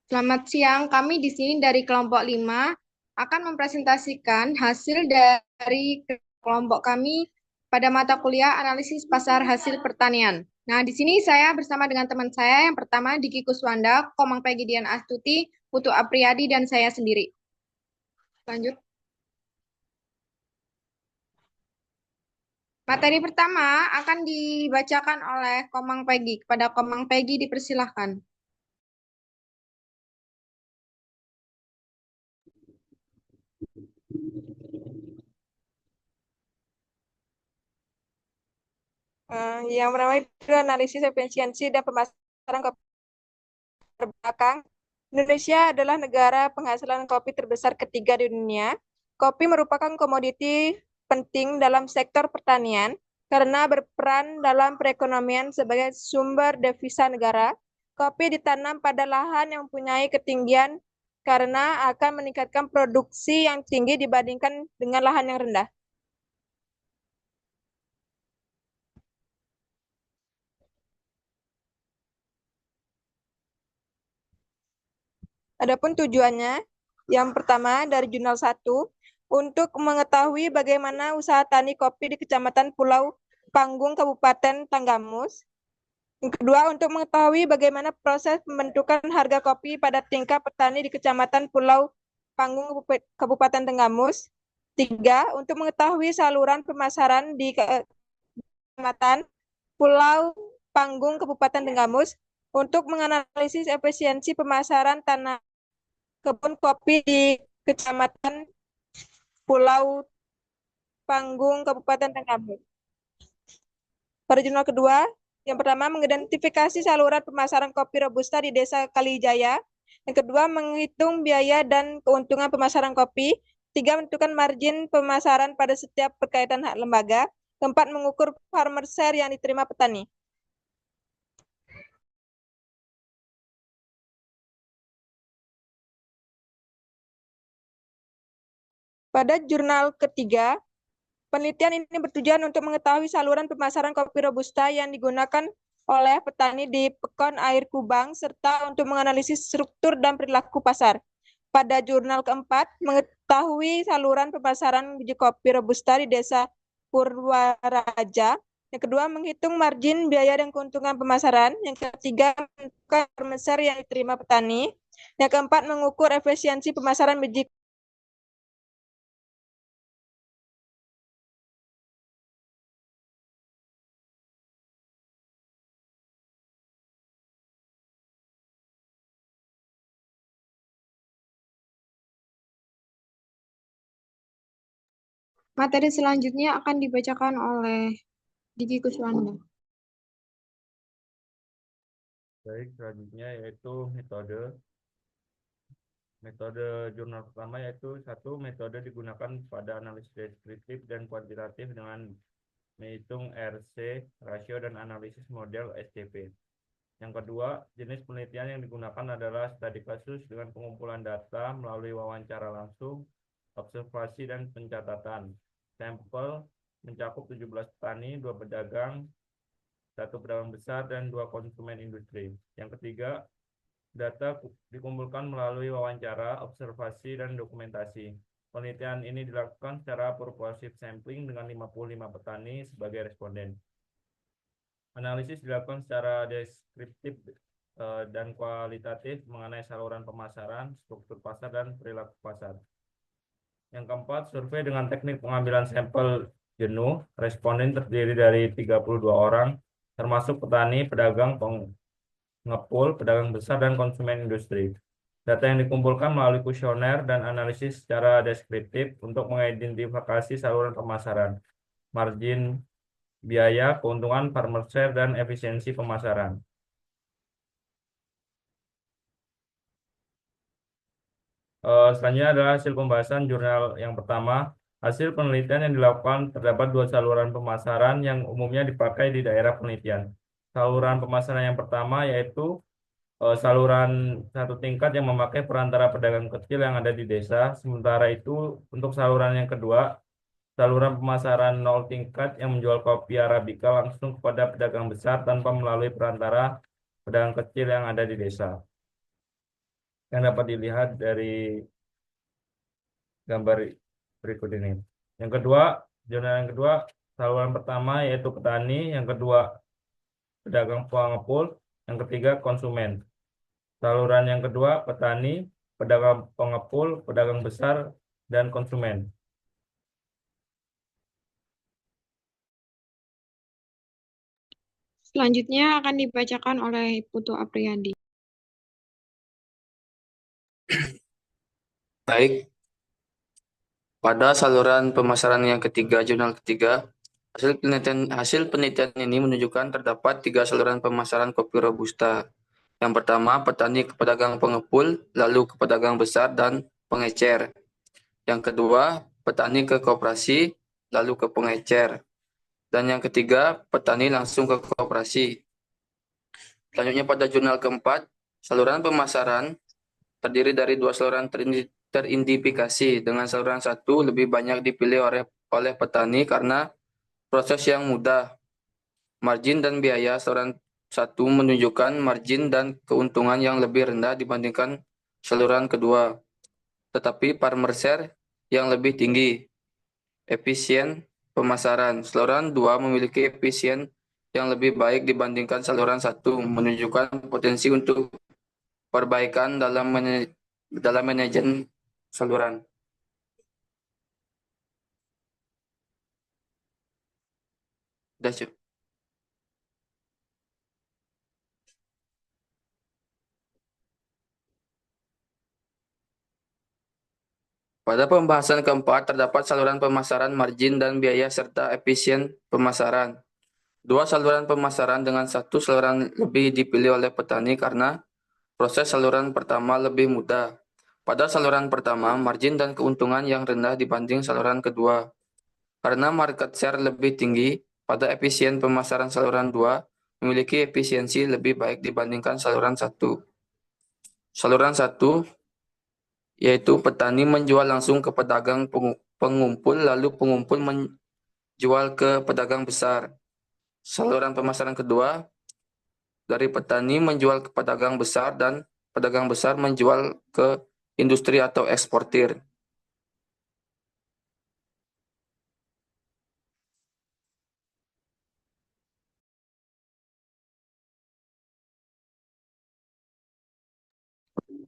Selamat siang, kami di sini dari kelompok 5 akan mempresentasikan hasil dari kelompok kami pada mata kuliah analisis pasar hasil pertanian. Nah, di sini saya bersama dengan teman saya yang pertama Diki Kuswanda, Komang Peggy Dian Astuti, Putu Apriyadi, dan saya sendiri. Lanjut. Materi pertama akan dibacakan oleh Komang Peggy. Kepada Komang Peggy dipersilahkan. Yang pertama itu analisis efisiensi dan pemasaran kopi terbelakang. Indonesia adalah negara penghasilan kopi terbesar ketiga di dunia. Kopi merupakan komoditi penting dalam sektor pertanian karena berperan dalam perekonomian sebagai sumber devisa negara. Kopi ditanam pada lahan yang mempunyai ketinggian karena akan meningkatkan produksi yang tinggi dibandingkan dengan lahan yang rendah. Adapun tujuannya, yang pertama dari jurnal 1, untuk mengetahui bagaimana usaha tani kopi di Kecamatan Pulau Panggung, Kabupaten Tanggamus. Yang kedua, untuk mengetahui bagaimana proses pembentukan harga kopi pada tingkat petani di Kecamatan Pulau Panggung, Kabupaten Tanggamus. Tiga, untuk mengetahui saluran pemasaran di Kecamatan Pulau Panggung, Kabupaten Tanggamus untuk menganalisis efisiensi pemasaran tanah kebun kopi di Kecamatan Pulau Panggung, Kabupaten Tanggamus. Pada jurnal kedua, yang pertama mengidentifikasi saluran pemasaran kopi Robusta di Desa Kalijaya. Yang kedua, menghitung biaya dan keuntungan pemasaran kopi. Tiga, menentukan margin pemasaran pada setiap berkaitan hak lembaga. Keempat, mengukur farmer share yang diterima petani. Pada jurnal ketiga, penelitian ini bertujuan untuk mengetahui saluran pemasaran kopi Robusta yang digunakan oleh petani di Pekon Air Kubang, serta untuk menganalisis struktur dan perilaku pasar. Pada jurnal keempat, mengetahui saluran pemasaran biji kopi Robusta di Desa Purwaraja. Yang kedua, menghitung margin, biaya, dan keuntungan pemasaran. Yang ketiga, menentukan besar yang diterima petani. Yang keempat, mengukur efisiensi pemasaran biji. Materi selanjutnya akan dibacakan oleh Diki Kuswanda. Baik, selanjutnya yaitu metode. Metode jurnal pertama yaitu satu, metode digunakan pada analisis deskriptif dan kuantitatif dengan menghitung RC, rasio, dan analisis model SCP. Yang kedua, jenis penelitian yang digunakan adalah studi kasus dengan pengumpulan data melalui wawancara langsung, observasi, dan pencatatan. Sampel mencakup 17 petani, 2 pedagang, 1 pedagang besar, dan 2 konsumen industri. Yang ketiga, data dikumpulkan melalui wawancara, observasi, dan dokumentasi. Penelitian ini dilakukan secara proportif sampling dengan 55 petani sebagai responden. Analisis dilakukan secara deskriptif dan kualitatif mengenai saluran pemasaran, struktur pasar, dan perilaku pasar. Yang keempat, survei dengan teknik pengambilan sampel jenuh. Responden terdiri dari 32 orang, termasuk petani, pedagang, pengepul, pedagang besar, dan konsumen industri. Data yang dikumpulkan melalui kuesioner dan analisis secara deskriptif untuk mengidentifikasi saluran pemasaran, margin, biaya, keuntungan, farmer share, dan efisiensi pemasaran. Selanjutnya adalah hasil pembahasan jurnal yang pertama. Hasil penelitian yang dilakukan terdapat 2 saluran pemasaran yang umumnya dipakai di daerah penelitian. Saluran pemasaran yang pertama yaitu saluran satu tingkat yang memakai perantara pedagang kecil yang ada di desa. Sementara itu untuk saluran yang kedua, saluran pemasaran nol tingkat yang menjual kopi Arabica langsung kepada pedagang besar tanpa melalui perantara pedagang kecil yang ada di desa. yang dapat dilihat dari gambar berikut ini. Yang kedua, zona yang kedua, saluran pertama yaitu petani, yang kedua pedagang pengepul, yang ketiga konsumen. Saluran yang kedua petani, pedagang pengepul, pedagang besar, dan konsumen. Selanjutnya akan dibacakan oleh Putu Apriyadi. Baik, pada saluran pemasaran yang ketiga, jurnal ketiga, hasil penelitian ini menunjukkan terdapat 3 saluran pemasaran kopi Robusta. Yang pertama, petani ke pedagang pengepul, lalu ke pedagang besar dan pengecer. Yang kedua, petani ke koperasi, lalu ke pengecer. Dan yang ketiga, petani langsung ke koperasi. Selanjutnya pada jurnal keempat, saluran pemasaran terdiri dari 2 saluran teridentifikasi, dengan saluran 1 lebih banyak dipilih oleh petani karena proses yang mudah. Margin dan biaya saluran 1 menunjukkan margin dan keuntungan yang lebih rendah dibandingkan saluran kedua, tetapi farmer share yang lebih tinggi. Efisien pemasaran. Saluran 2 memiliki efisien yang lebih baik dibandingkan saluran 1, menunjukkan potensi untuk perbaikan dalam manajemen saluran. Udah, Cuk. Pada pembahasan keempat, terdapat saluran pemasaran, margin, dan biaya, serta efisien pemasaran. 2 saluran pemasaran dengan 1 saluran lebih dipilih oleh petani karena proses saluran pertama lebih mudah. Pada saluran pertama, margin dan keuntungan yang rendah dibanding saluran kedua. Karena market share lebih tinggi, pada efisien pemasaran saluran 2 memiliki efisiensi lebih baik dibandingkan saluran 1. Saluran 1 yaitu petani menjual langsung ke pedagang pengumpul, lalu pengumpul menjual ke pedagang besar. Saluran pemasaran kedua dari petani menjual ke pedagang besar dan pedagang besar menjual ke industri atau eksportir.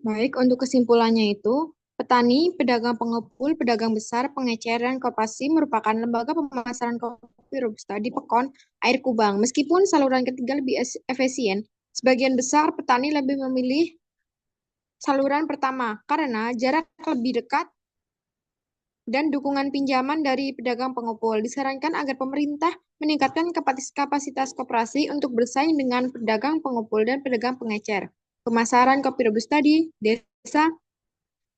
Baik, untuk kesimpulannya itu, petani, pedagang pengepul, pedagang besar, pengecer, dan koperasi merupakan lembaga pemasaran kopi Robusta di Pekon, Air Kubang. Meskipun saluran ketiga lebih efisien, sebagian besar petani lebih memilih saluran pertama karena jarak lebih dekat dan dukungan pinjaman dari pedagang pengepul. Disarankan agar pemerintah meningkatkan kapasitas koperasi untuk bersaing dengan pedagang pengepul dan pedagang pengecer. Pemasaran kopi Robusta di desa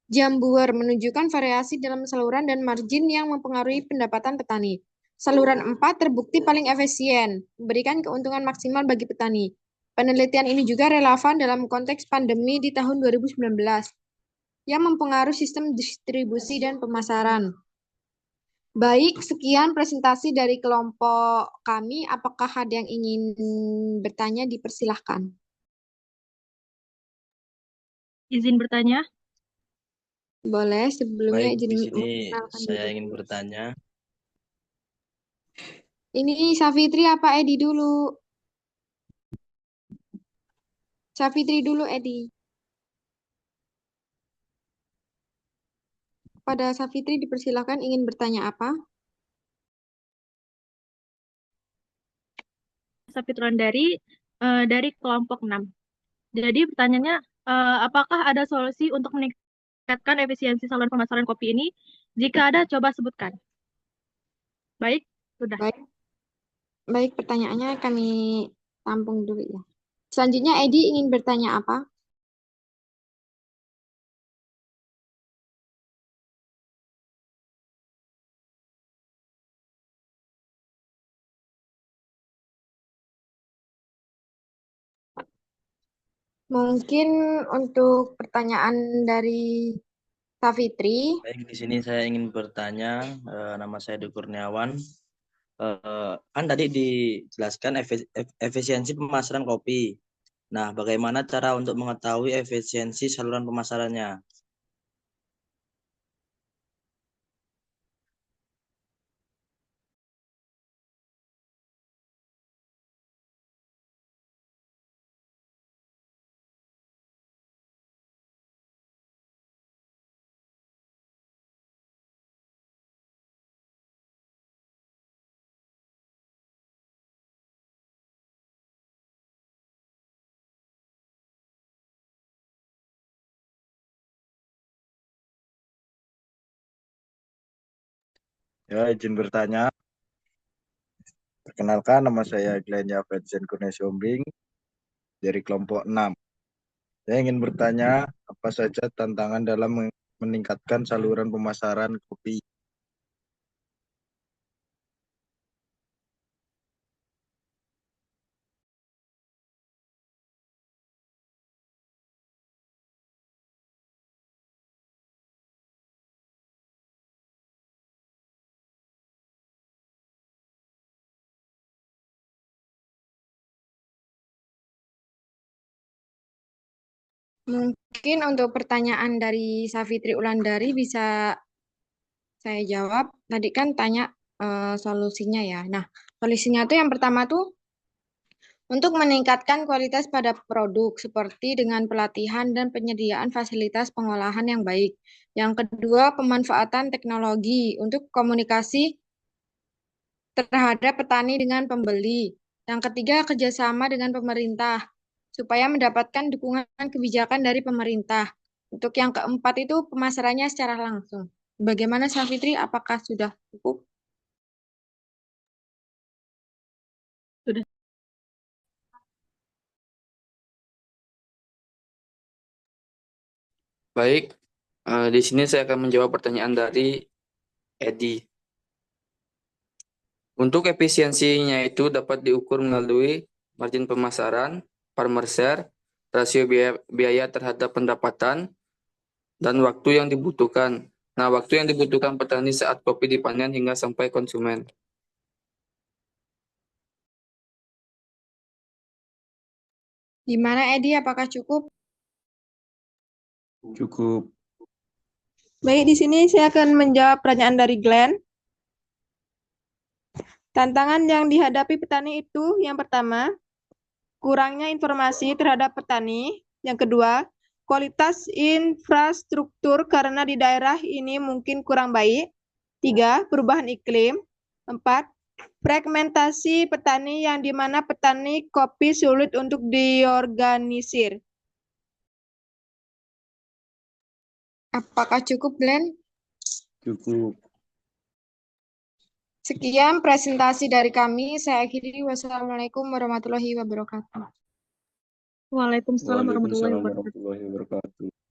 Jambuer menunjukkan variasi dalam saluran dan margin yang mempengaruhi pendapatan petani. Saluran 4 terbukti paling efisien, memberikan keuntungan maksimal bagi petani. Penelitian ini juga relevan dalam konteks pandemi di tahun 2019 yang mempengaruhi sistem distribusi dan pemasaran. Baik, sekian presentasi dari kelompok kami. Apakah ada yang ingin bertanya? Dipersilahkan. Izin bertanya. Boleh, sebelumnya Baik, izin di sini memperkenalkan saya diri. ingin bertanya. Ini Safitri apa Edi dulu? Safitri dulu, Edi. Pada Safitri dipersilakan ingin bertanya apa? Sapitron dari kelompok 6. Jadi pertanyaannya, apakah ada solusi untuk meningkatkan efisiensi saluran pemasaran kopi ini? Jika ada, coba sebutkan. Baik, sudah. Baik, pertanyaannya kami tampung dulu ya. Selanjutnya Edi ingin bertanya apa? Mungkin untuk pertanyaan dari Safitri. Baik, di sini saya ingin bertanya. Nama saya Dwi Kurniawan. Kan tadi dijelaskan efisiensi pemasaran kopi. Nah, bagaimana cara untuk mengetahui efisiensi saluran pemasarannya? Ya, izin bertanya. Perkenalkan, nama saya Glenn Yafetsen Kurniasiombing dari kelompok 6. Saya ingin bertanya, apa saja tantangan dalam meningkatkan saluran pemasaran kopi? Mungkin untuk pertanyaan dari Safitri Ulandari bisa saya jawab. Tadi kan tanya solusinya ya. Nah, solusinya tuh yang pertama tuh untuk meningkatkan kualitas pada produk seperti dengan pelatihan dan penyediaan fasilitas pengolahan yang baik. Yang kedua, pemanfaatan teknologi untuk komunikasi terhadap petani dengan pembeli. Yang ketiga, kerjasama dengan pemerintah supaya mendapatkan dukungan kebijakan dari pemerintah. Untuk yang keempat itu pemasarannya secara langsung. Bagaimana Safitri? Apakah sudah cukup? Sudah. Baik, di sini saya akan menjawab pertanyaan dari Edi. Untuk efisiensinya itu dapat diukur melalui margin pemasaran, farmer share, rasio biaya terhadap pendapatan, dan waktu yang dibutuhkan. Nah, waktu yang dibutuhkan petani saat kopi dipanen hingga sampai konsumen. Gimana Edi? Apakah cukup? Cukup. Baik, di sini saya akan menjawab pertanyaan dari Glenn. Tantangan yang dihadapi petani itu yang pertama, kurangnya informasi terhadap petani. Yang kedua, kualitas infrastruktur karena di daerah ini mungkin kurang baik. 3, perubahan iklim. 4, fragmentasi petani yang dimana petani kopi sulit untuk diorganisir. Apakah cukup, Glenn? Cukup. Sekian presentasi dari kami. Saya akhiri. Wassalamualaikum warahmatullahi wabarakatuh. Waalaikumsalam warahmatullahi Waalaikumsalam wabarakatuh. warahmatullahi wabarakatuh.